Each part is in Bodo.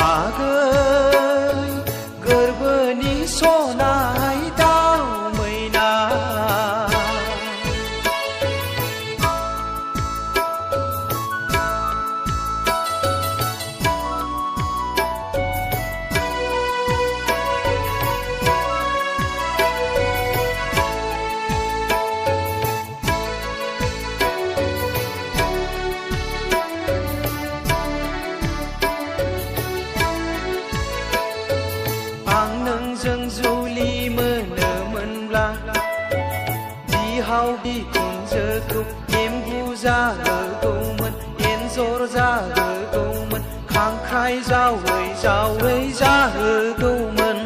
आगै गोरबोनि सनाय दाउ मैना आं नोंजों जुलि मोनोमोनब्ला बिहाव बिखुनजोखौ एम्बु जाहोगौमोन एन्जर जाहोगौमन खांख्राय जावै जावै जाहोगौमोन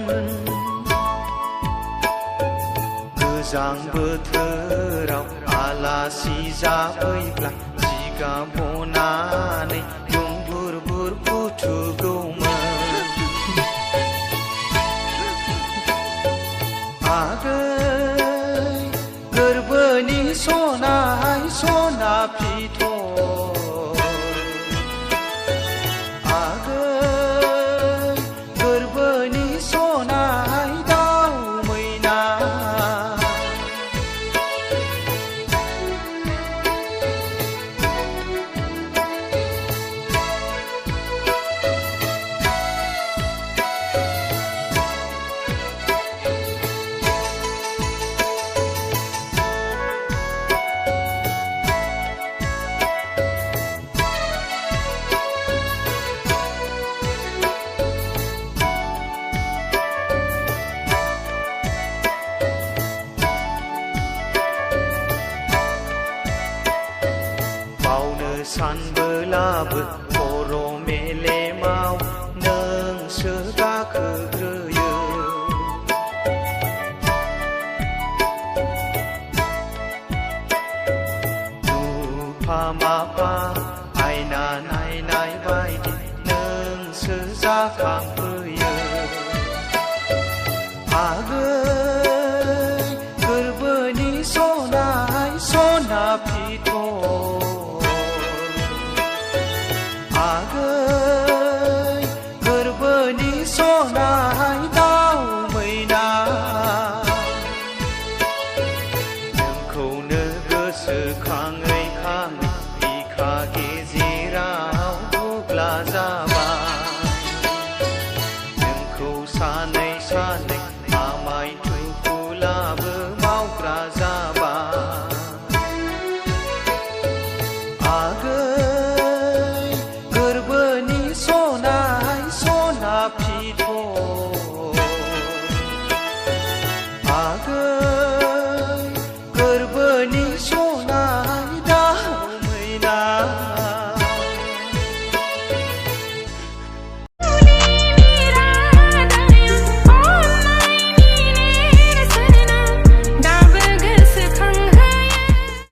गोजां बोथोराव आलासि जाफैब्ला जिगाब बनानै दुंबुर बुर फुथुगौमोन आगै गोरबोनि सनाय सना फिथर आगै गोरबोनि सनाय दाउ मैना बावनो सानबोलाबो खर' मेलेमाव नोंसो गाखोग्रोयो नुफा माफा आयना नायनाय बायदि नोंसो जाखांफैयो आगै गोरबोनि सनाय सना फिथर आगै गोरबोनि सनाय दाउ मैना नोंखौनो गोसोखाङै खाङै बिखा गेजेराव बुग्ला जाबाय नोंखौ सानै